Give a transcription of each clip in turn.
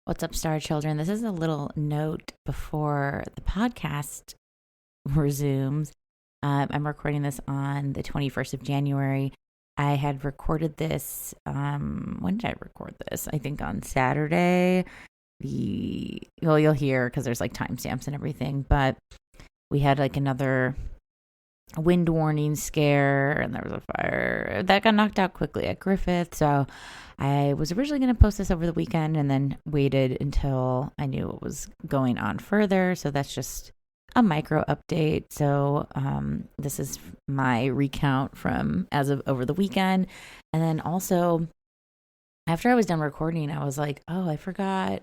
What's up, Star Children? This is a little note before the podcast resumes. I'm recording this on the 21st of January. I had recorded this. When did I record this? I think on Saturday. You'll hear because there's like timestamps and everything. But we had like another wind warning scare, and there was a fire that got knocked out quickly at Griffith. So I was originally going to post this over the weekend and then waited until I knew what was going on further. So that's just a micro update. So this is my recount from as of over the weekend. And then also after I was done recording, I was like, oh, I forgot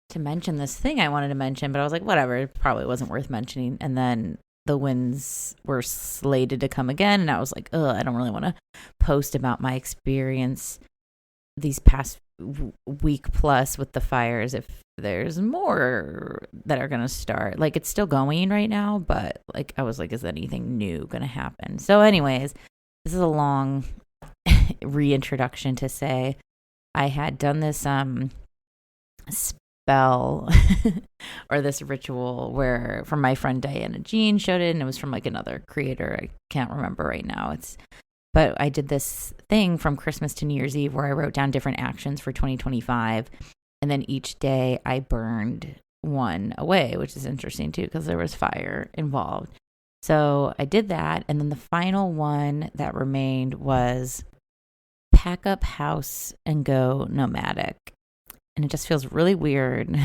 to mention this thing I wanted to mention, but I was like, whatever, it probably wasn't worth mentioning. And then the winds were slated to come again, and I was like, I don't really want to post about my experience these past week plus with the fires if there's more that are going to start. Like, it's still going right now, but like I was like, is anything new going to happen? So anyways, this is a long reintroduction to say I had done this spell or this ritual where from my friend Diana Jean showed it, and it was from like another creator. I can't remember right now. But I did this thing from Christmas to New Year's Eve where I wrote down different actions for 2025, and then each day I burned one away, which is interesting too because there was fire involved. So I did that, and then the final one that remained was pack up house and go nomadic. And it just feels really weird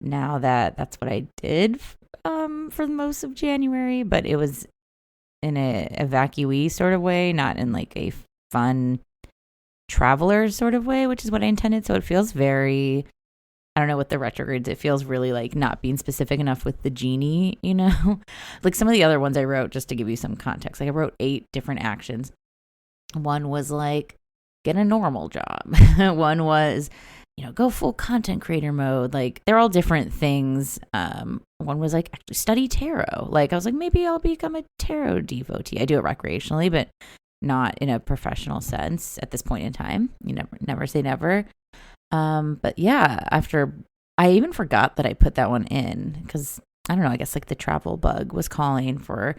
now that that's what I did for most of January, but it was in a evacuee sort of way, not in like a fun traveler sort of way, which is what I intended. So it feels very, I don't know, with the retrogrades, it feels really like not being specific enough with the genie, you know? Like some of the other ones I wrote, just to give you some context, like I wrote 8 different actions. One was like, get a normal job. One was, go full content creator mode. Like they're all different things. One was like actually study tarot. Like I was like, maybe I'll become a tarot devotee. I do it recreationally, but not in a professional sense at this point in time. You never say never. But yeah, after I even forgot that I put that one in because I don't know, I guess like the travel bug was calling for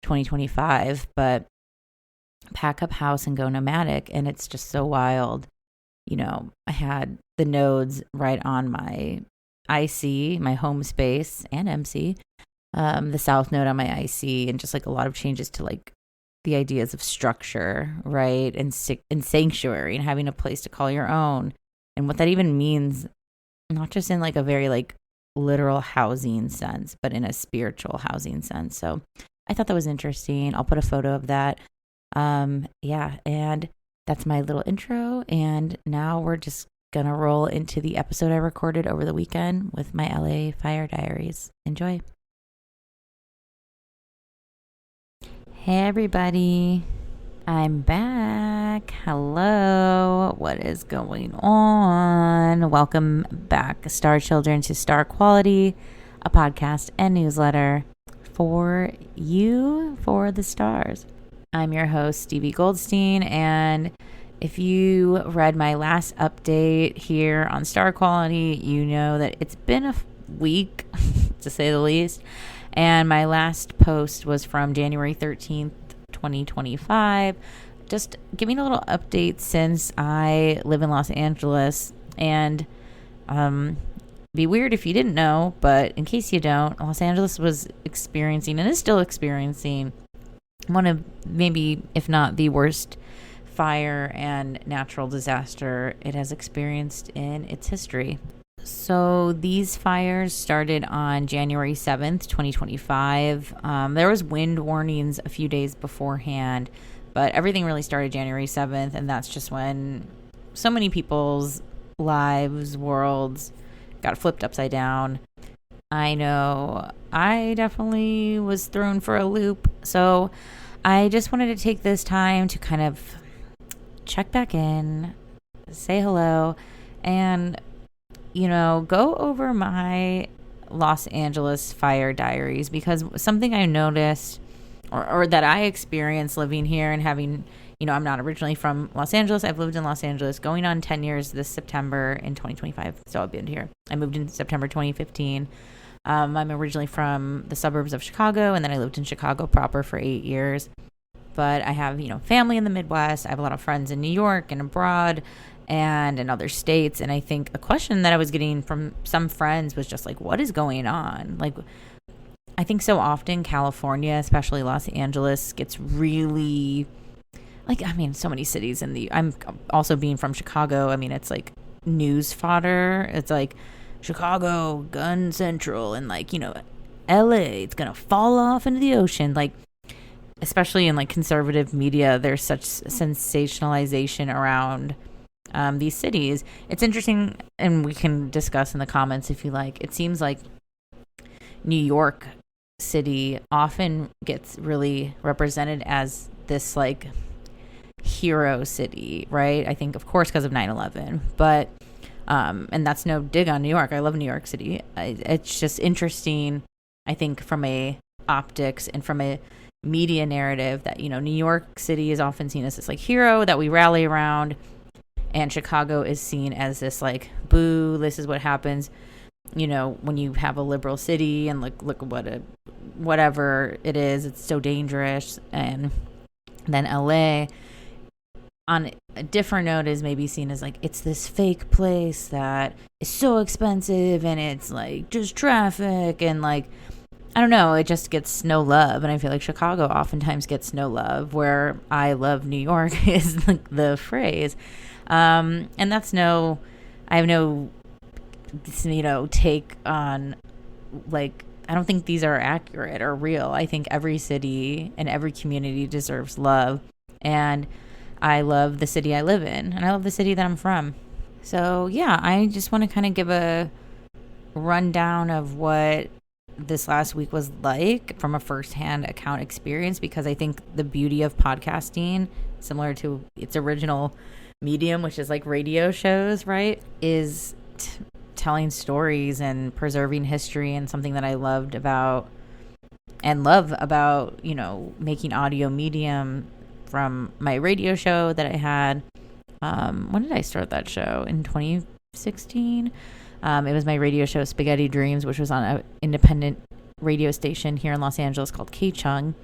2025, but pack up house and go nomadic. And it's just so wild. I had the nodes right on my IC, my home space, and MC, the south node on my IC, and just like a lot of changes to like the ideas of structure, right? And sanctuary and having a place to call your own and what that even means, not just in like a very like literal housing sense, but in a spiritual housing sense. So I thought that was interesting. I'll put a photo of that. And that's my little intro, and now we're just gonna roll into the episode I recorded over the weekend with my LA Fire Diaries. Enjoy. Hey everybody, I'm back. Hello, what is going on? Welcome back, Star Children, to Star Quality, a podcast and newsletter for you, for the stars. I'm your host, Stevie Goldstein, and if you read my last update here on Star Quality, you know that it's been a week, to say the least, and my last post was from January 13th, 2025, just giving a little update since I live in Los Angeles, and be weird if you didn't know, but in case you don't, Los Angeles was experiencing, and is still experiencing, one of maybe, if not the worst fire and natural disaster it has experienced in its history. So these fires started on January 7th, 2025. There was wind warnings a few days beforehand, but everything really started January 7th, and that's just when so many people's lives, worlds got flipped upside down. I know I definitely was thrown for a loop. So I just wanted to take this time to kind of check back in, say hello, and, go over my Los Angeles Fire Diaries, because something I noticed or that I experienced living here and having, I'm not originally from Los Angeles. I've lived in Los Angeles going on 10 years this September in 2025. So I've been here. I moved in September 2015. I'm originally from the suburbs of Chicago, and then I lived in Chicago proper for 8 years. But I have, family in the Midwest. I have a lot of friends in New York and abroad and in other states. And I think a question that I was getting from some friends was just like, what is going on? Like, I think so often California, especially Los Angeles, gets really, so many cities I'm also being from Chicago. It's like news fodder. It's like Chicago, gun central, and LA, it's going to fall off into the ocean. Like, especially in conservative media, there's such sensationalization around these cities. It's interesting, and we can discuss in the comments if you like. It seems like New York City often gets really represented as this hero city, right? I think, of course, because of 9/11, but and that's no dig on New York. I love New York City. It's just interesting, I think, from a optics and from a media narrative that New York City is often seen as this hero that we rally around, and Chicago is seen as this boo, this is what happens when you have a liberal city, and look at whatever it is, it's so dangerous. And then LA on a different note is maybe seen as it's this fake place that is so expensive, and it's just traffic, and I don't know, it just gets no love. And I feel like Chicago oftentimes gets no love, where I love New York is the phrase. And that's I have no, take on, I don't think these are accurate or real. I think every city and every community deserves love. And I love the city I live in, and I love the city that I'm from. So yeah, I just want to kind of give a rundown of what this last week was like from a firsthand account experience, because I think the beauty of podcasting, similar to its original medium, which is radio shows, right, is telling stories and preserving history, and something that I love about making audio medium from my radio show that I had. When did I start that show? In 2016. It was my radio show Spaghetti Dreams, which was on an independent radio station here in Los Angeles called K-Chung.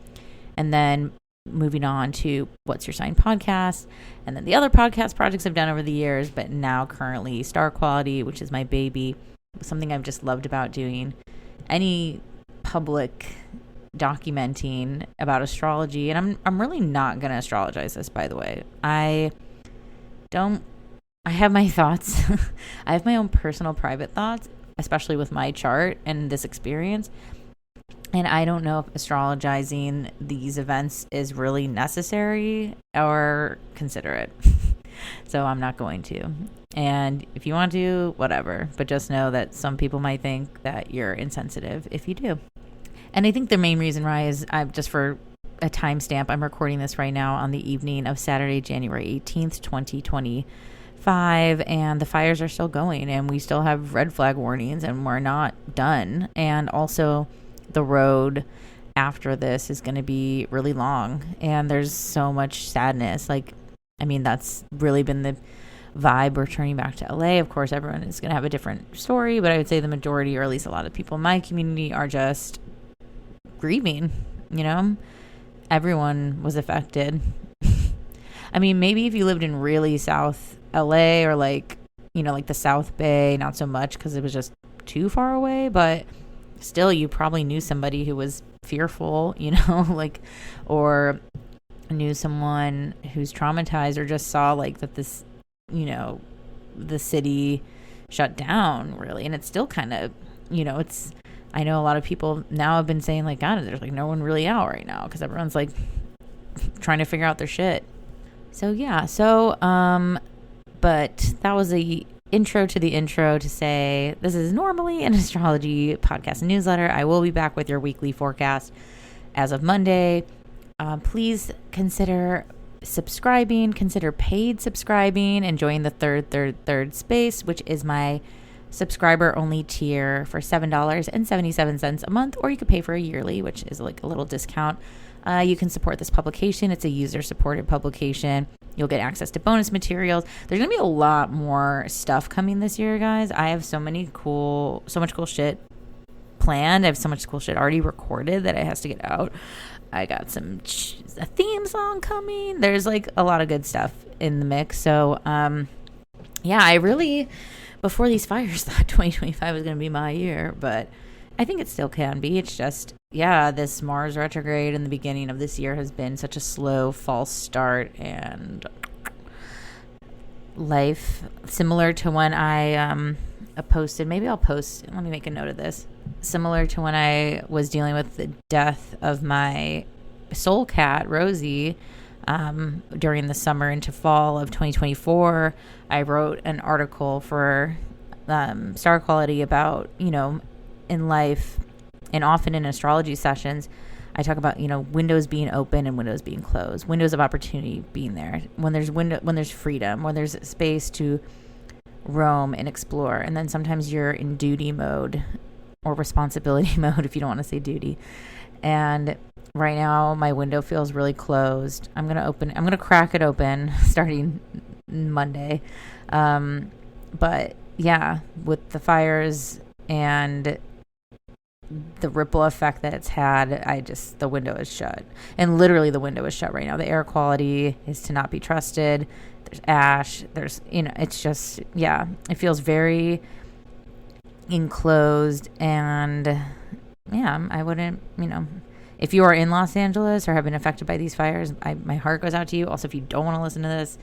And then moving on to What's Your Sign podcast, and then the other podcast projects I've done over the years, but now currently Star Quality, which is my baby, something I've just loved about doing. Any public documenting about astrology, and I'm really not going to astrologize this, by the way. I have my thoughts. I have my own personal private thoughts, especially with my chart and this experience. And I don't know if astrologizing these events is really necessary or considerate. So I'm not going to. And if you want to, whatever. But just know that some people might think that you're insensitive if you do. And I think the main reason why is, just for a timestamp, I'm recording this right now on the evening of Saturday, January 18th, 2025. And the fires are still going, and we still have red flag warnings, and we're not done. And also, the road after this is going to be really long, and there's so much sadness. That's really been the vibe returning back to LA. Of course, everyone is going to have a different story, but I would say the majority, or at least a lot of people in my community, are just grieving. Everyone was affected. Maybe if you lived in really South LA, or the South Bay, not so much because it was just too far away, but still, you probably knew somebody who was fearful, or knew someone who's traumatized, or just saw that this, the city shut down, really. And it's still kind of, I know a lot of people now have been saying God, there's no one really out right now, because everyone's trying to figure out their shit. So yeah, but that was the intro to the intro to say this is normally an astrology podcast and newsletter. I will be back with your weekly forecast as of Monday. Please consider subscribing, consider paid subscribing, and join the third space, which is my subscriber only tier for $7.77 a month, or you could pay for a yearly, which is like a little discount. You can support this publication. It's a user-supported publication. You'll get access to bonus materials. There's going to be a lot more stuff coming this year, guys. I have so much cool shit planned. I have so much cool shit already recorded that it has to get out. I got a theme song coming. There's like a lot of good stuff in the mix. So, yeah, I really, before these fires, thought 2025 was going to be my year, but I think it still can be. It's just, yeah, this Mars retrograde in the beginning of this year has been such a slow false start, and life similar to when I posted, maybe I'll post, let me make a note of this, similar to when I was dealing with the death of my soul cat, Rosie, during the summer into fall of 2024. I wrote an article for Star Quality about, in life, and often in astrology sessions, I talk about, windows being open and windows being closed, windows of opportunity being there, when there's freedom, when there's space to roam and explore. And then sometimes you're in duty mode or responsibility mode, if you don't want to say duty. And right now my window feels really closed. I'm going to crack it open starting Monday. But yeah, with the fires and the ripple effect that it's had, the window is shut. And literally the window is shut right now. The air quality is to not be trusted. There's ash. There's, it's just, yeah, it feels very enclosed. And yeah, I wouldn't, if you are in Los Angeles or have been affected by these fires, my heart goes out to you. Also, if you don't want to listen to this,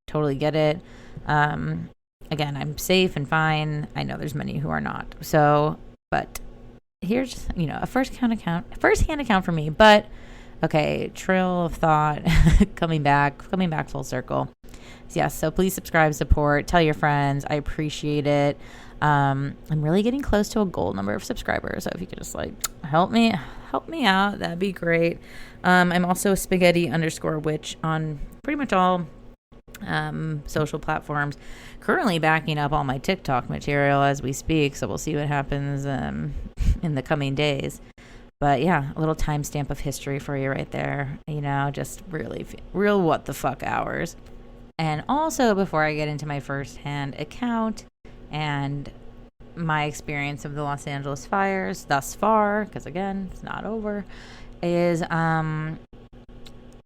totally get it. Again, I'm safe and fine. I know there's many who are not. So, but here's, a first-hand account for me. But okay, trail of thought, coming back full circle. Yes, so please subscribe, support, tell your friends. I appreciate it. I'm really getting close to a goal number of subscribers. So if you could just help me out, that'd be great. I'm also spaghetti_witch on pretty much all social platforms, currently backing up all my TikTok material as we speak, so we'll see what happens in the coming days. But yeah, a little timestamp of history for you right there, just really real what the fuck hours. And also, before I get into my first-hand account and my experience of the Los Angeles fires thus far, because again, it's not over, is I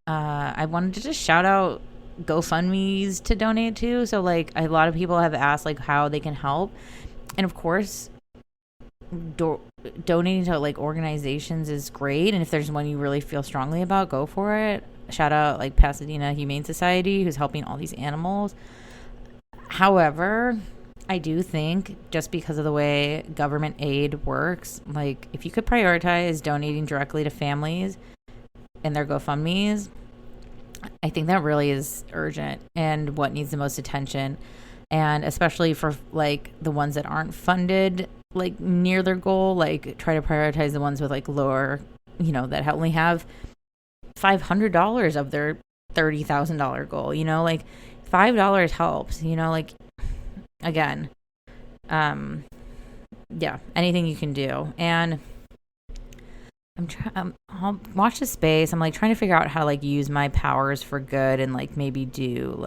wanted to just shout out GoFundMes to donate to. So a lot of people have asked how they can help, and of course donating to organizations is great, and if there's one you really feel strongly about, go for it. Shout out Pasadena Humane Society, who's helping all these animals. However, I do think just because of the way government aid works, if you could prioritize donating directly to families and their GoFundMes, I think that really is urgent and what needs the most attention. And especially for the ones that aren't funded near their goal, try to prioritize the ones with lower, that only have $500 of their $30,000 goal. $5 helps. Again, yeah, anything you can do. And I'll watch the space. I'm trying to figure out how to use my powers for good and maybe do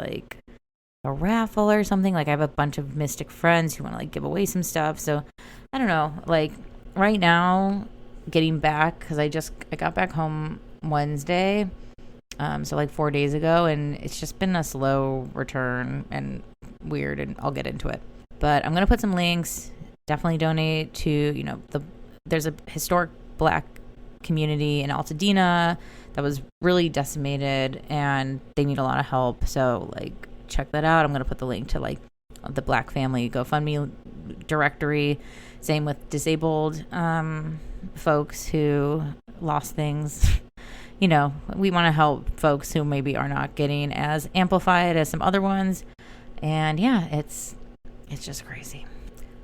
a raffle or something. I have a bunch of mystic friends who want to give away some stuff. So I don't know, right now, getting back, because I got back home Wednesday, so 4 days ago, and it's just been a slow return and weird, and I'll get into it. But I'm gonna put some links. Definitely donate to there's a historic Black community in Altadena that was really decimated, and they need a lot of help. So check that out. I'm gonna put the link to the Black family GoFundMe directory. Same with disabled folks who lost things. We want to help folks who maybe are not getting as amplified as some other ones. And yeah, it's just crazy.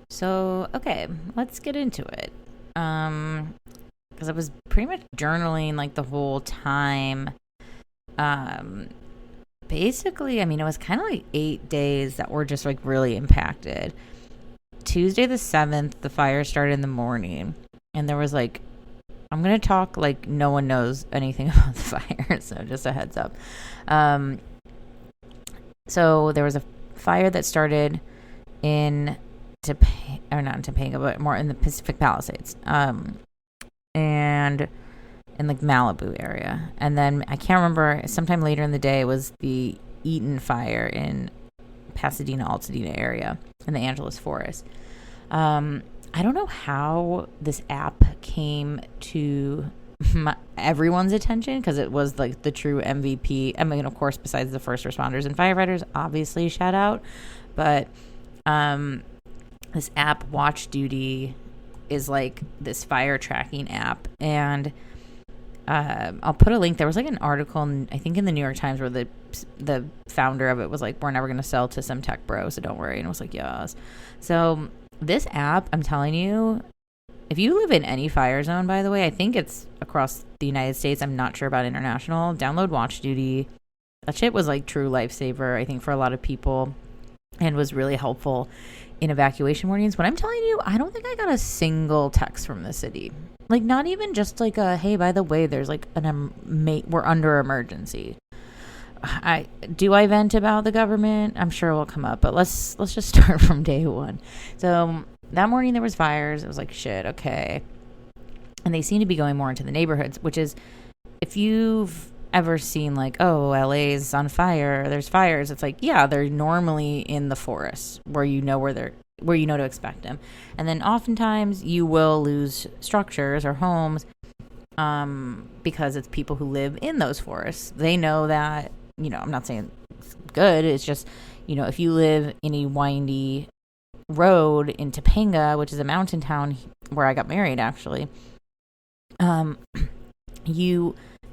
So, okay, let's get into it. Because I was pretty much journaling the whole time. Basically, it was kind of 8 days that were just really impacted. Tuesday the 7th, the fire started in the morning, and there was like, I'm going to talk like no one knows anything about the fire, so just a heads up. So there was a fire that started in not in Topanga, but more in the Pacific Palisades, and in like Malibu area. And then I can't remember, sometime later in the day was the Eaton fire in Pasadena, Altadena area in the Angeles Forest. I don't know how this app came to everyone's attention, because it was like the true MVP. I mean, of course, besides the first responders and firefighters, obviously shout out, but this app, Watch Duty, is like this fire tracking app, and I'll put a link. There was like an article, I think in the New York Times, where the founder of it was like, we're never going to sell to some tech bro, so don't worry. And I was like, yes. So this app, I'm telling you, if you live in any fire zone, by the way, I think it's across the United States, I'm not sure about international, download Watch Duty. That shit was like true lifesaver, I think, for a lot of people, and was really helpful in evacuation warnings. When I'm telling you, I don't think I got a single text from the city. Like, not even just like a, hey, by the way, there's like we're under emergency. I vent about the government? I'm sure it will come up, but let's just start from day one. So that morning there was fires. It was like, shit, okay. And they seem to be going more into the neighborhoods, which is, if you've ever seen like, oh, LA's on fire, there's fires, it's like, yeah, they're normally in the forest where you know to expect them. And then oftentimes you will lose structures or homes because it's people who live in those forests. They know that, I'm not saying it's good, it's just, if you live in a windy road in Topanga, which is a mountain town where I got married, actually,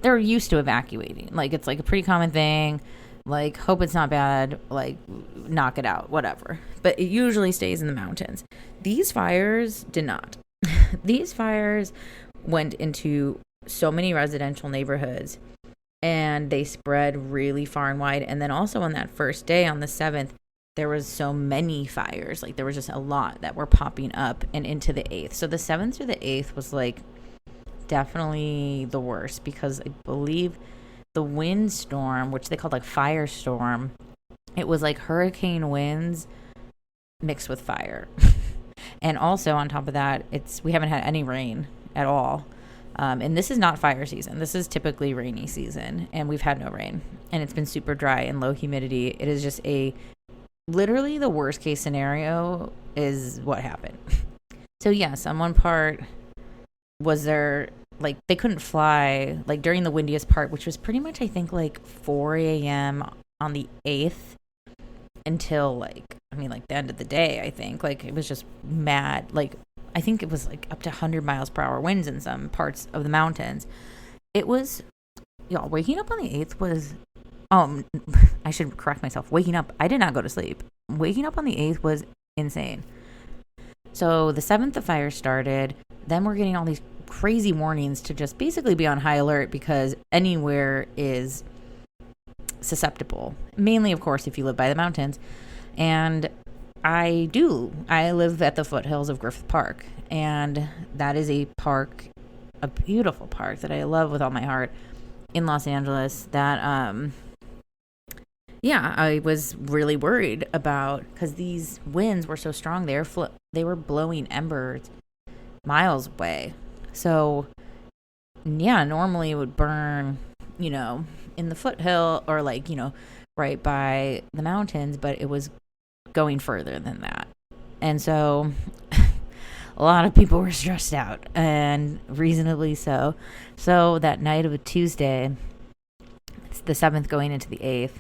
they're used to evacuating. Like, it's like a pretty common thing. Like, hope it's not bad. Like, knock it out, whatever. But it usually stays in the mountains. These fires did not. These fires went into so many residential neighborhoods, and they spread really far and wide. And then also on that first day, on the 7th, there was so many fires. Like, there was just a lot that were popping up and into the 8th. So the 7th through the 8th was like definitely the worst, because I believe the windstorm, which they called like firestorm, it was like hurricane winds mixed with fire. And also on top of that, we haven't had any rain at all. And this is not fire season. This is typically rainy season, and we've had no rain, and it's been super dry and low humidity. It is just literally the worst case scenario is what happened. So yes, on one part was there, like, they couldn't fly like during the windiest part, which was pretty much, I think, like 4 a.m. on the 8th until like the end of the day. I think, like, it was just mad. Like, I think it was like up to 100 miles per hour winds in some parts of the mountains. It was, y'all, waking up on the 8th was, I should correct myself. Waking up, I did not go to sleep. Waking up on the 8th was insane. So the 7th, the fire started. Then we're getting all these crazy warnings to just basically be on high alert, because anywhere is susceptible. Mainly, of course, if you live by the mountains. And I live at the foothills of Griffith Park, and that is a beautiful park that I love with all my heart in Los Angeles. That I was really worried about, because these winds were so strong. They were blowing embers miles away. So yeah, normally it would burn, in the foothill or like, right by the mountains, but it was going further than that. And so a lot of people were stressed out, and reasonably so. So that night of a Tuesday, it's the 7th going into the 8th,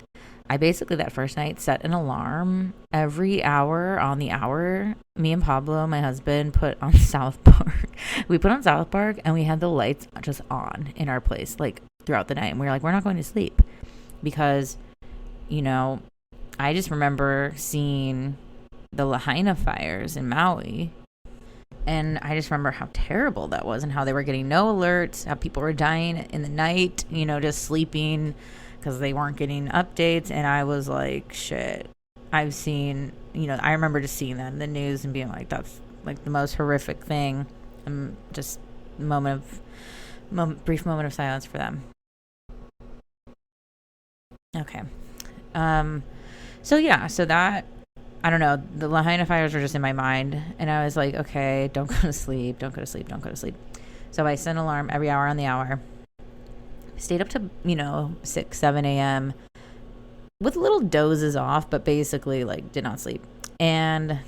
I basically that first night set an alarm every hour on the hour. Me and Pablo, my husband, put on South Park. We put on South Park, and we had the lights just on in our place like throughout the night. And we were like, we're not going to sleep, because, I just remember seeing the Lahaina fires in Maui, and I just remember how terrible that was, and how they were getting no alerts, how people were dying in the night, just sleeping because they weren't getting updates. And I was like, shit, I've seen, I remember just seeing that in the news and being like, that's like the most horrific thing. Just brief moment of silence for them. Okay. So that, I don't know, the Lahaina fires were just in my mind, and I was like, okay, don't go to sleep. So I set an alarm every hour on the hour. Stayed up to 6, 7 a.m. with little dozes off, but basically like did not sleep. And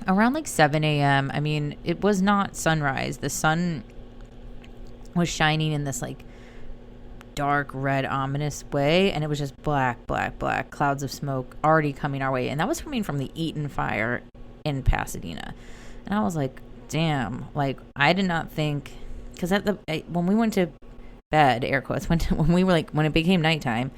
around like 7 a.m., I mean, it was not sunrise. The sun was shining in this like dark red ominous way, and it was just black clouds of smoke already coming our way, and that was coming from the Eaton fire in Pasadena. And I was like, damn, like I did not think, because when we went to bed, air quotes, when we were like, when it became nighttime,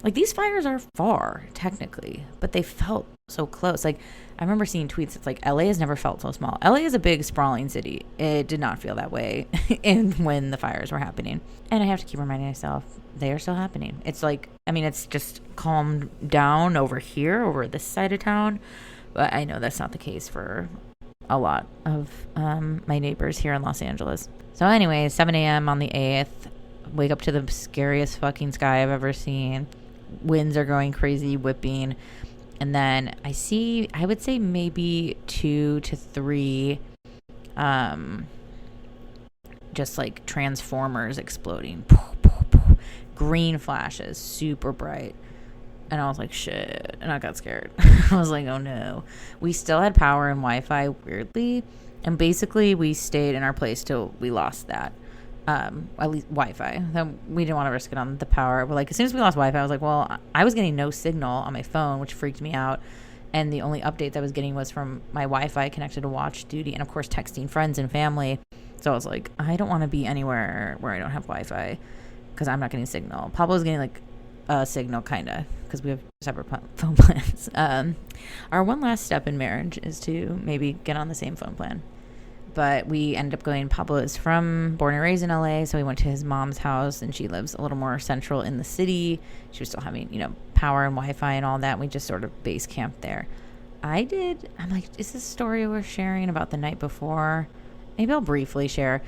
like these fires are far technically, but they felt so close. Like I remember seeing tweets. It's like LA has never felt so small. LA is a big sprawling city. It did not feel that way when the fires were happening. And I have to keep reminding myself they are still happening. It's like, I mean, it's just calmed down over here, over this side of town, but I know that's not the case for a lot of my neighbors here in Los Angeles. So anyway, 7 a.m. on the 8th, wake up to the scariest fucking sky I've ever seen. Winds are going crazy, whipping. And then I would say maybe 2 to 3 just like transformers exploding. Green flashes, super bright. And I was like, shit. And I got scared. I was like, oh no. We still had power and Wi-Fi, weirdly. And basically we stayed in our place till we lost that. At least Wi-Fi. We didn't want to risk it on the power. But like as soon as we lost Wi-Fi, I was like, well, I was getting no signal on my phone, which freaked me out. And the only updates I was getting was from my Wi-Fi connected to Watch Duty, and of course texting friends and family. So I was like, I don't want to be anywhere where I don't have Wi-Fi because I'm not getting signal. Pablo's getting like a signal kind of because we have separate phone plans. Our one last step in marriage is to maybe get on the same phone plan. But we ended up going, Pablo is born and raised in LA, so we went to his mom's house, and she lives a little more central in the city. She was still having, power and Wi-Fi and all that. We just sort of base camped there. I'm like, is this a story worth sharing about the night before? Maybe I'll briefly share.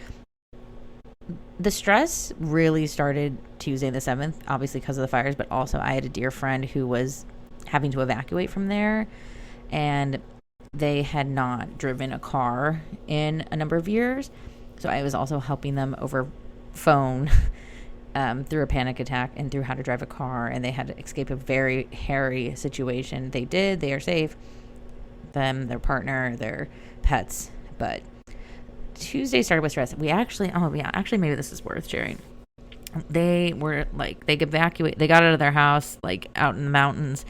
The stress really started Tuesday the 7th, obviously because of the fires, but also I had a dear friend who was having to evacuate from there, and they had not driven a car in a number of years. So I was also helping them over phone through a panic attack and through how to drive a car. And they had to escape a very hairy situation. They did. They are safe. Them, their partner, their pets. But Tuesday started with stress. Actually, maybe this is worth sharing. They were like, they got out of their house, like out in the mountains,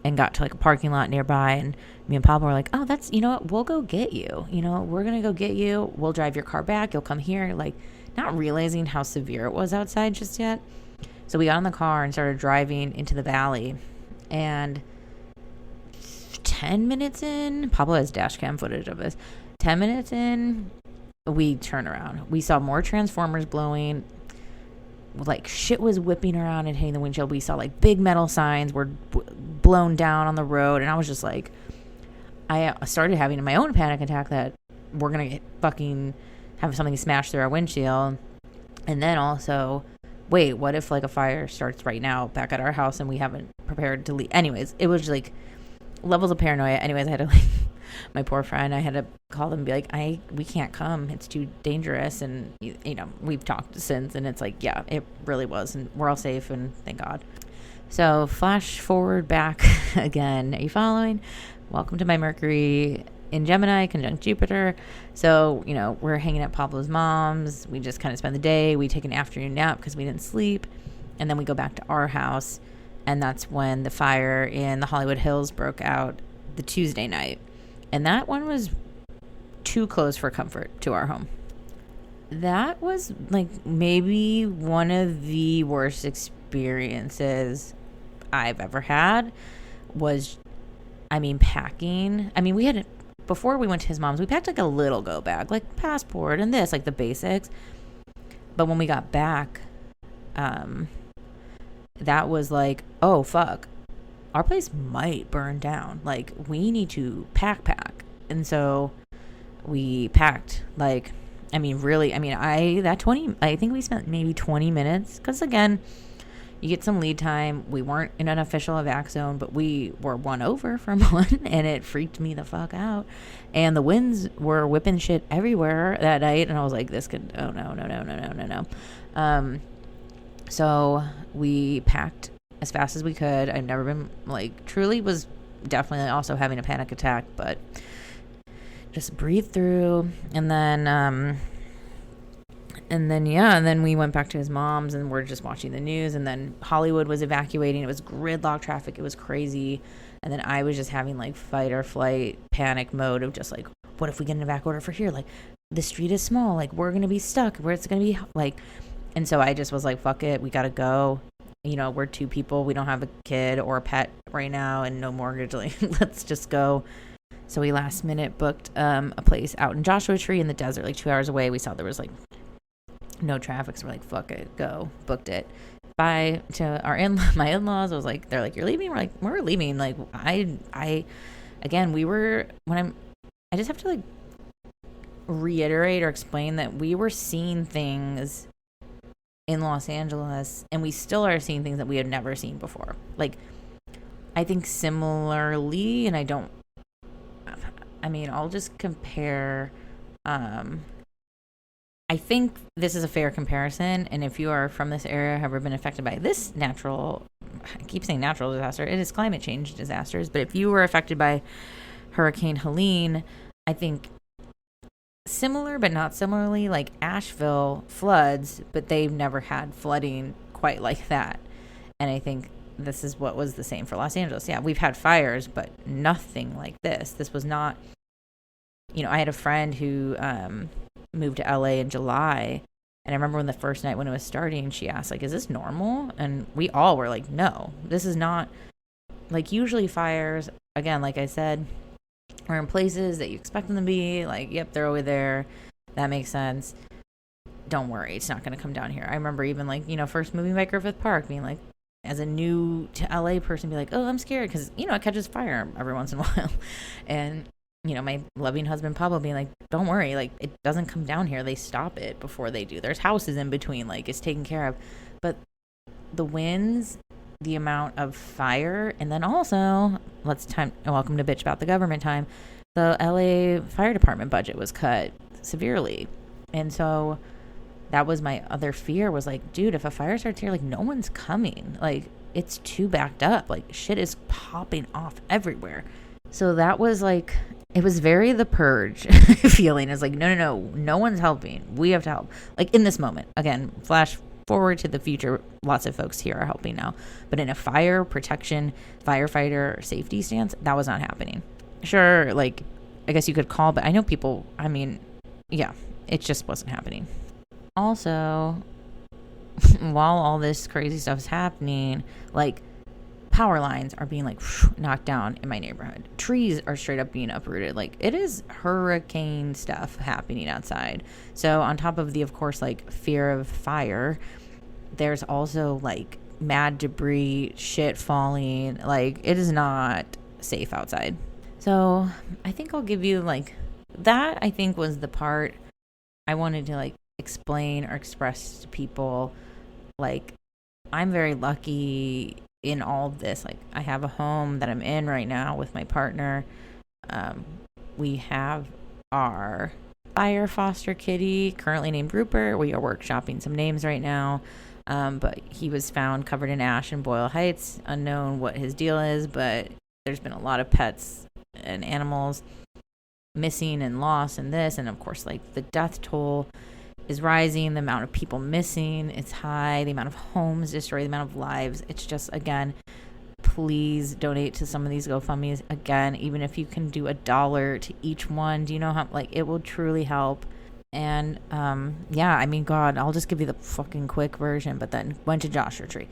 and got to like a parking lot nearby, and me and Pablo were like, oh, that's, what, we'll go get you. We're going to go get you. We'll drive your car back. You'll come here. Like, not realizing how severe it was outside just yet. So we got in the car and started driving into the valley. And 10 minutes in, Pablo has dash cam footage of this. 10 minutes in, we turn around. We saw more transformers blowing. Like shit was whipping around and hitting the windshield. We saw like big metal signs were blown down on the road, and I was just like, I started having my own panic attack that we're gonna fucking have something smashed through our windshield. And then also, wait, what if like a fire starts right now back at our house and we haven't prepared to leave? Anyways, it was like levels of paranoia. Anyways, I had to like, my poor friend, I had to call them and be like, we can't come. It's too dangerous. And, we've talked since, and it's like, yeah, it really was. And we're all safe, and thank God. So flash forward back again. Are you following? Welcome to my Mercury in Gemini, conjunct Jupiter. So, we're hanging at Pablo's mom's. We just kind of spend the day. We take an afternoon nap because we didn't sleep. And then we go back to our house. And that's when the fire in the Hollywood Hills broke out the Tuesday night. And that one was too close for comfort to our home. That was like maybe one of the worst experiences I've ever had. Packing. We had, before we went to his mom's, we packed like a little go bag, like passport and this, like the basics. But when we got back, that was like, oh fuck, our place might burn down. Like, we need to pack. And so we packed. Like, I mean, really, I mean, I think we spent maybe 20 minutes. Because, again, you get some lead time. We weren't in an official evac zone, but we were one over from one, and it freaked me the fuck out. And the winds were whipping shit everywhere that night, and I was like, oh, no. So we packed as fast as we could. I've never been, like, truly was definitely also having a panic attack, but just breathe through. And then we went back to his mom's, and we're just watching the news. And then Hollywood was evacuating. It was gridlock traffic. It was crazy. And then I was just having, like, fight or flight panic mode of just, like, what if we get an evac order for here? Like, the street is small. Like, we're going to be stuck. Where it's going to be, like... And so I just was like, fuck it. We got to go. You know, we're two people. We don't have a kid or a pet right now and no mortgage. Like, let's just go. So we last minute booked a place out in Joshua Tree in the desert, like 2 hours away. We saw there was, like, no traffic. So we're like, fuck it. Go. Booked it. Bye to my in-laws. I was like, they're like, you're leaving? We're like, we're leaving. Like, I just have to, like, reiterate or explain that we were seeing things in Los Angeles, and we still are seeing things that we had never seen before. Like, I think similarly, and I'll just compare. I think this is a fair comparison, and if you are from this area, have ever been affected by this I keep saying natural disaster, it is climate change disasters, but if you were affected by Hurricane Helene, I think similar but not similarly, like Asheville floods, but they've never had flooding quite like that. And I think this is what was the same for Los Angeles. Yeah, we've had fires, but nothing like this. This was not, I had a friend who moved to LA in July, and I remember when the first night when it was starting, she asked, like, is this normal? And we all were like, no, this is not. Like, usually fires, again, like I said, are in places that you expect them to be. Like, yep, they're over there. That makes sense. Don't worry, it's not going to come down here. I remember even, like, first moving by Griffith Park, being like, as a new to LA person, be like, oh, I'm scared because, it catches fire every once in a while. And, my loving husband, Pablo, being like, don't worry, like, it doesn't come down here. They stop it before they do. There's houses in between, like, it's taken care of. But the winds, the amount of fire, and then also, welcome to bitch about the government time, the LA fire department budget was cut severely. And so that was my other fear, was like, dude, if a fire starts here, like, no one's coming. Like, it's too backed up. Like, shit is popping off everywhere. So that was like, it was very The Purge feeling. It's like, no one's helping. We have to help. Like, in this moment, again, flash forward to the future, lots of folks here are helping now. But in a fire protection, firefighter safety stance, that was not happening. Sure, like, I guess you could call, but I know people, yeah, it just wasn't happening. Also, while all this crazy stuff is happening, like, power lines are being, like, knocked down in my neighborhood. Trees are straight up being uprooted. Like, it is hurricane stuff happening outside. So on top of the, of course, like, fear of fire, there's also, like, mad debris, shit falling. Like, it is not safe outside. So I think I'll give you, like, that I think was the part I wanted to, like, explain or express to people. Like, I'm very lucky in all of this. Like, I have a home that I'm in right now with my partner. We have our fire foster kitty, currently named Rupert. We are workshopping some names right now. But he was found covered in ash in Boyle Heights. Unknown what his deal is, but there's been a lot of pets and animals missing and lost in this. And of course, like, the death toll is rising. The amount of people missing, it's high. The amount of homes destroyed, the amount of lives. It's just, again, please donate to some of these GoFundMes. Again, even if you can do $1 to each one, do you know how, like, it will truly help. And yeah, God, I'll just give you the fucking quick version. But then went to Joshua Tree.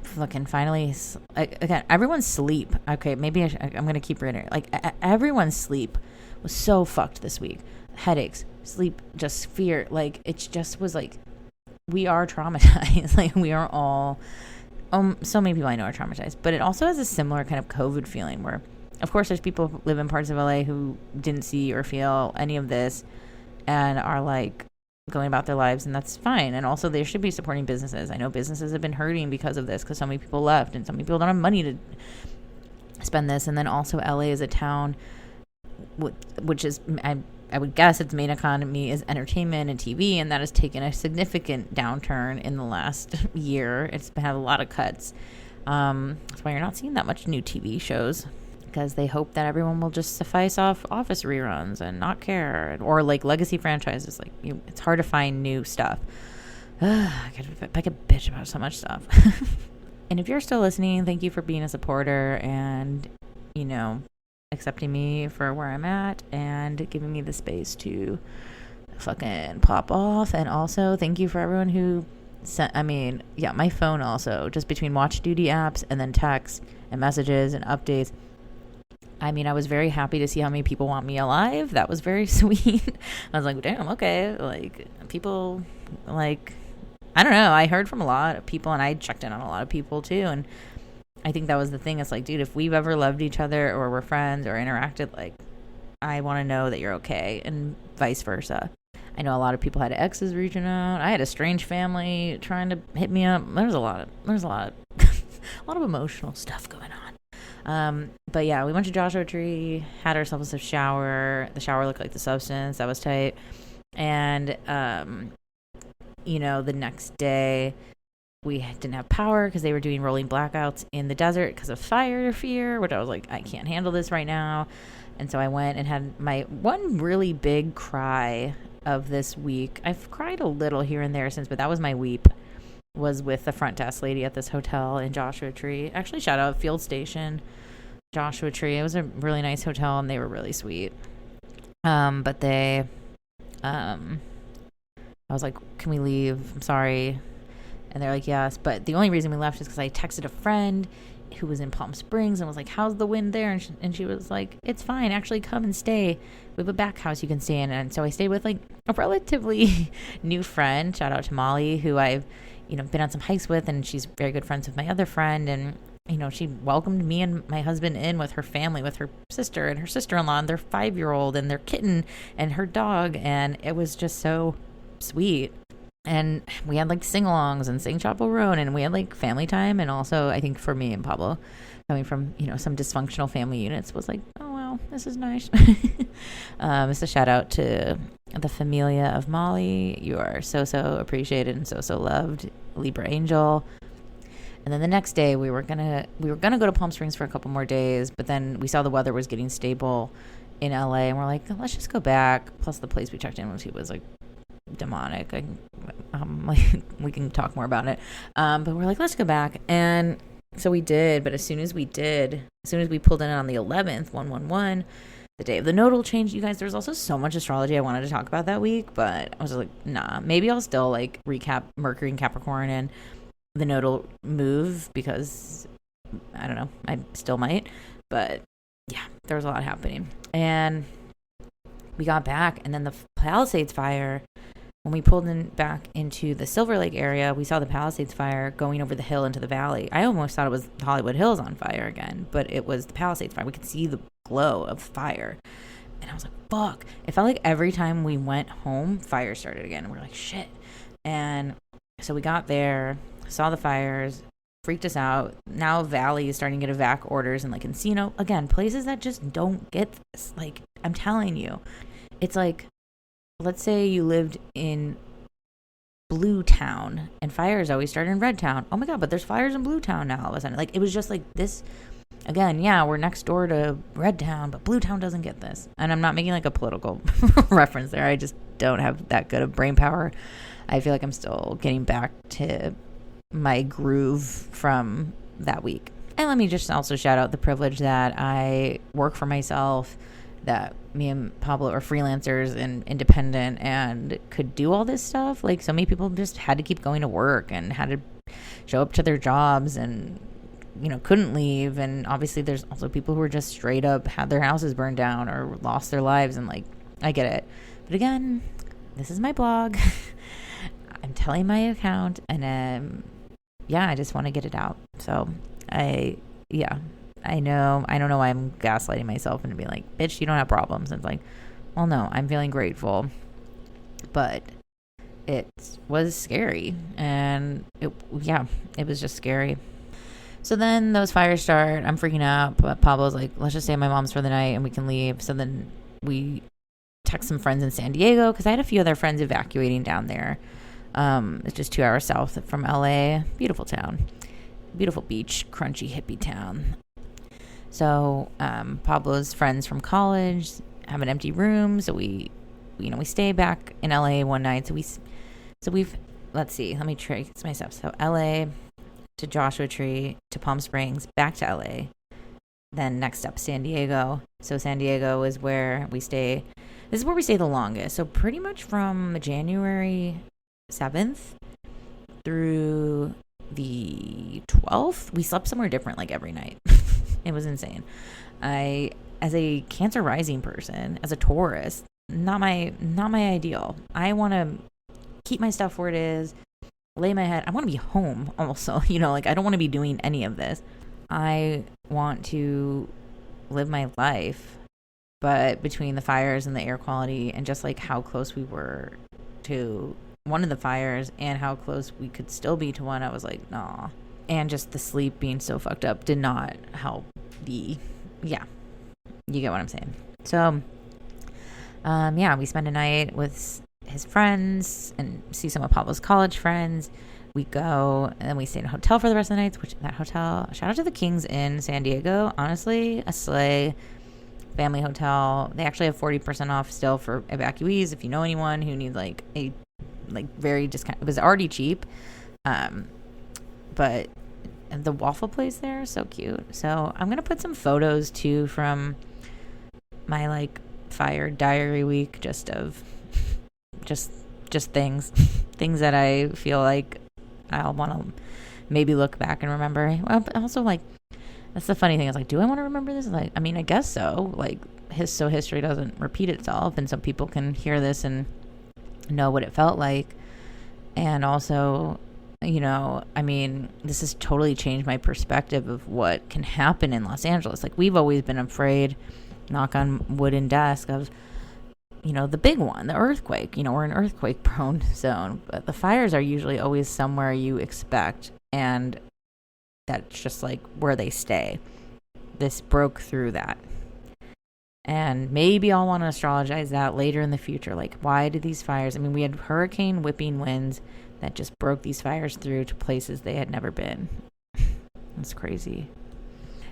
Fucking finally, again, everyone's sleep. Okay, maybe I'm gonna keep reiterating. Like, everyone's sleep was so fucked this week. Headaches, sleep, just fear. Like, it just was like, we are traumatized. Like, we are all so many people I know are traumatized, but it also has a similar kind of COVID feeling where, of course, there's people who live in parts of LA who didn't see or feel any of this and are like going about their lives, and that's fine. And also they should be supporting businesses. I know businesses have been hurting because of this because so many people left and so many people don't have money to spend this. And then also LA is a town which is, I would guess its main economy is entertainment and TV, and that has taken a significant downturn in the last year. It's had a lot of cuts. That's why you're not seeing that much new TV shows, because they hope that everyone will just suffice off Office reruns and not care, or like legacy franchises. Like it's hard to find new stuff. I could bitch about so much stuff. And if you're still listening, thank you for being a supporter and, you know, accepting me for where I'm at and giving me the space to fucking pop off. And also thank you for everyone who sent, my phone also, just between watch duty apps and then texts and messages and updates. I was very happy to see how many people want me alive. That was very sweet. I was like, damn, okay. Like, people, like, I don't know. I heard from a lot of people, and I checked in on a lot of people, too. And I think that was the thing. It's like, dude, if we've ever loved each other or we're friends or interacted, like, I want to know that you're okay, and vice versa. I know a lot of people had exes reaching out. I had a strange family trying to hit me up. There's a lot of emotional stuff going on. But yeah, we went to Joshua Tree, had ourselves a shower. The shower looked like the Substance. That was tight. And, the next day we didn't have power because they were doing rolling blackouts in the desert because of fire fear, which I was like, I can't handle this right now. And so I went and had my one really big cry of this week. I've cried a little here and there since, but that was my weep, was with the front desk lady at this hotel in Joshua Tree. Actually, shout out Field Station, Joshua Tree. It was a really nice hotel and they were really sweet. But they, I was like, can we leave? I'm sorry. And they're like, yes. But the only reason we left is because I texted a friend who was in Palm Springs and was like, how's the wind there? And she was like, it's fine. Actually, come and stay. We have a back house you can stay in. And so I stayed with like a relatively new friend. Shout out to Molly, who I've, been on some hikes with. And she's very good friends with my other friend. And, she welcomed me and my husband in with her family, with her sister and her sister-in-law and their 5-year-old and their kitten and her dog. And it was just so sweet. And we had like sing-alongs and sing Chapo Road, and we had like family time. And also I think for me and Pablo, coming from some dysfunctional family units, was like, oh wow, this is nice. It's a shout out to the familia of Molly. You are so appreciated and so loved, Libra Angel. And then the next day we were gonna go to Palm Springs for a couple more days, but then we saw the weather was getting stable in LA, and we're like, let's just go back. Plus the place we checked in was like demonic. We can talk more about it. But we're like, let's go back. And so we did. But as soon as we pulled in on the 11th, 111, the day of the nodal change, you guys, there's also so much astrology I wanted to talk about that week. But I was like, nah, maybe I'll still like recap Mercury and Capricorn and the nodal move, because I don't know, I still might. But yeah, there was a lot happening. And we got back, and then the Palisades fire, when we pulled in back into the Silver Lake area, we saw the Palisades fire going over the hill into the valley. I almost thought it was Hollywood Hills on fire again, but it was the Palisades fire. We could see the glow of fire. And I was like, fuck. It felt like every time we went home, fire started again. And we're like, shit. And so we got there, saw the fires, freaked us out. Now Valley is starting to get evac orders, and like Encino, again, places that just don't get this. Like, I'm telling you, it's like, let's say you lived in Blue Town and fires always start in Red Town. Oh my God, but there's fires in Blue Town now all of a sudden. Like, it was just like this. Again, yeah, we're next door to Red Town, but Blue Town doesn't get this. And I'm not making like a political reference there. I just don't have that good of brain power. I feel like I'm still getting back to my groove from that week. And let me just also shout out the privilege that I work for myself, that me and Pablo are freelancers and independent and could do all this stuff. Like, so many people just had to keep going to work and had to show up to their jobs and, couldn't leave. And obviously there's also people who are just straight up had their houses burned down or lost their lives. And like, I get it. But again, this is my blog. I'm telling my account, and yeah, I just want to get it out. So yeah, I don't know why I'm gaslighting myself into being like, bitch, you don't have problems. And it's like, well, no, I'm feeling grateful, but it was scary, and it was just scary. So then those fires start. I'm freaking out, but Pablo's like, let's just stay at my mom's for the night and we can leave. So then we text some friends in San Diego, because I had a few other friends evacuating down there. It's just 2 hours south from LA. Beautiful town. Beautiful beach, crunchy hippie town. So Pablo's friends from college have an empty room, so we stay back in LA one night. So we've let's see, let me trace my steps. So LA to Joshua Tree to Palm Springs, back to LA. Then next up, San Diego. So San Diego is where we stay. This is where we stay the longest. So pretty much from January 7th through the 12th, we slept somewhere different like every night. It was insane. As a Cancer rising person, as a Taurus, not my ideal. I want to keep my stuff where it is, lay my head. I want to be home also, like I don't want to be doing any of this. I want to live my life, but between the fires and the air quality and just like how close we were to one of the fires and how close we could still be to one, I was like, nah. And just the sleep being so fucked up did not help you get what I'm saying. So, we spend a night with his friends and see some of Pablo's college friends. We go and then we stay in a hotel for the rest of the nights, which that hotel, shout out to the Kings Inn San Diego. Honestly, a slay family hotel. They actually have 40% off still for evacuees. If you know anyone who needs like a very discount, it was already cheap. But the waffle place there is so cute. So I'm going to put some photos too from my like fire diary week, just things that I feel like I'll want to maybe look back and remember. Well, but also like, that's the funny thing is like, do I want to remember this? Like, I mean, I guess so. Like history doesn't repeat itself, and some people can hear this and know what it felt like. And also, I mean, this has totally changed my perspective of what can happen in Los Angeles. Like, we've always been afraid, knock on wood and desk, of the big one, the earthquake. We're an earthquake prone zone, but the fires are usually always somewhere you expect, and that's just like where they stay. This broke through that. And maybe I'll want to astrologize that later in the future. Like, why did these fires, I mean, we had hurricane whipping winds that just broke these fires through to places they had never been. That's crazy.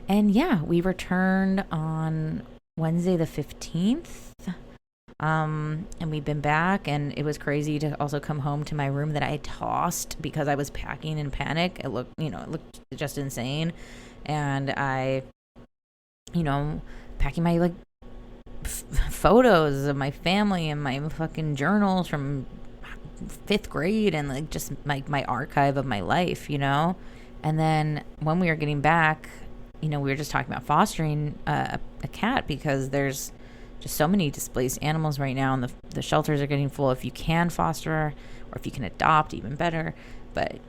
And we returned on Wednesday the 15th. And we've been back, and it was crazy to also come home to my room that I tossed because I was packing in panic. It looked just insane. And I, packing my like photos of my family and my fucking journals from 5th grade and like just my archive of my life, And then when we were getting back, we were just talking about fostering a cat, because there's just so many displaced animals right now, and the shelters are getting full. If you can foster, or if you can adopt, even better. But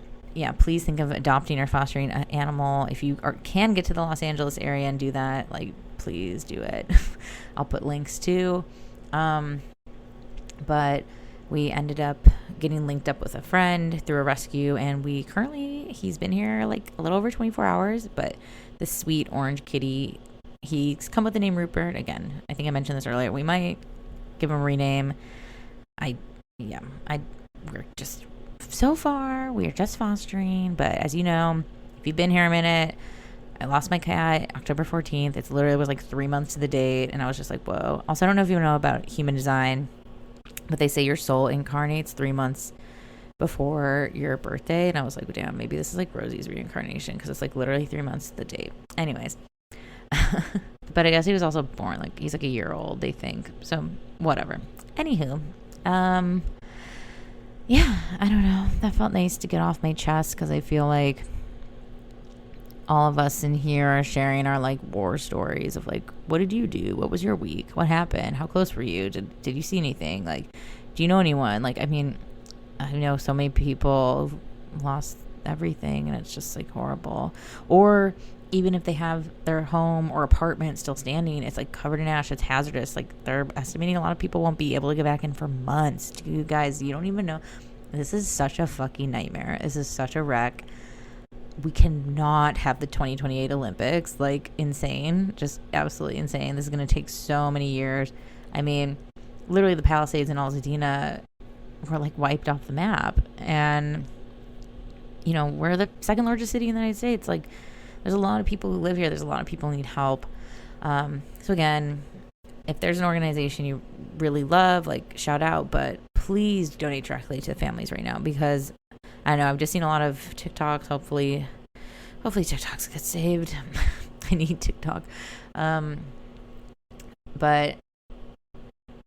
please think of adopting or fostering an animal. If you can get to the Los Angeles area and do that, like, please do it. I'll put links too. But we ended up getting linked up with a friend through a rescue, and he's been here like a little over 24 hours, but this sweet orange kitty, he's come with the name Rupert. Again, I think I mentioned this earlier. We might give him a rename. We're just, so far, we're just fostering. But as you know, if you've been here a minute, I lost my cat October 14th. It literally was like 3 months to the date. And I was just like, whoa. Also, I don't know if you know about human design, but they say your soul incarnates 3 months before your birthday. And I was like, damn, maybe this is like Rosie's reincarnation, because it's like literally 3 months to the date. Anyways. But I guess he was also born, like, he's like a year old, they think. So, whatever. Anywho, I don't know. That felt nice to get off my chest, because I feel like all of us in here are sharing our, like, war stories of, like, what did you do? What was your week? What happened? How close were you? Did you see anything? Like, do you know anyone? Like, I mean, I know so many people lost everything, and it's just like horrible. Or even if they have their home or apartment still standing, it's like covered in ash. It's hazardous. Like they're estimating a lot of people won't be able to get back in for months. You guys, you don't even know. This is such a fucking nightmare. This is such a wreck. We cannot have the 2028 Olympics. Like, insane. Just absolutely insane. This is going to take so many years. I mean, literally the Palisades in Altadena were like wiped off the map. And, you know, we're the second largest city in the United States. Like, there's a lot of people who live here. There's a lot of people who need help. So again, if there's an organization you really love, like, shout out. But please donate directly to the families right now, because I know I've just seen a lot of TikToks. Hopefully TikToks get saved. I need TikTok. But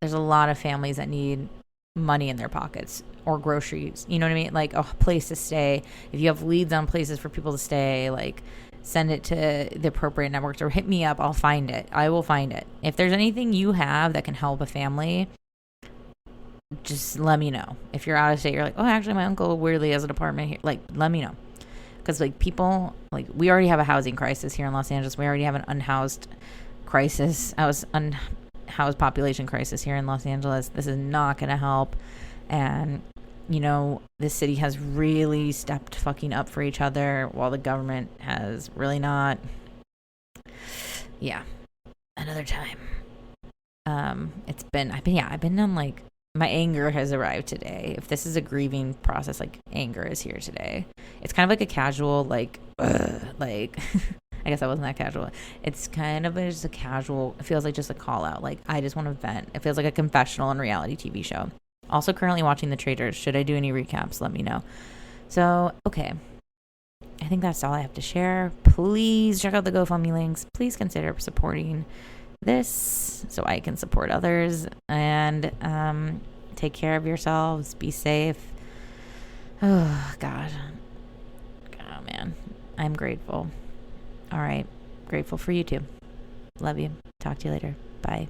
there's a lot of families that need money in their pockets or groceries. You know what I mean? Like a place to stay. If you have leads on places for people to stay, like, send it to the appropriate networks or hit me up. I'll find it. I will find it. If there's anything you have that can help a family, just let me know. If you're out of state, you're like, oh, actually my uncle weirdly has an apartment here. Like, let me know. Because, like, people, like, we already have a housing crisis here in Los Angeles. We already have an unhoused crisis. Unhoused population crisis here in Los Angeles. This is not going to help. And, you know, this city has really stepped fucking up for each other while the government has really not. Yeah. Another time. I've been on, like, my anger has arrived today. If this is a grieving process, like, anger is here today. It's kind of like a casual, like, like, I guess I wasn't that casual. It's kind of just a casual, it feels like just a call out. Like, I just want to vent. It feels like a confessional and reality TV show. Also currently watching The Traitors. Should I do any recaps? Let me know. So, okay. I think that's all I have to share. Please check out the GoFundMe links. Please consider supporting this so I can support others. And take care of yourselves. Be safe. Oh, God. Oh, man. I'm grateful. All right. Grateful for you too. Love you. Talk to you later. Bye.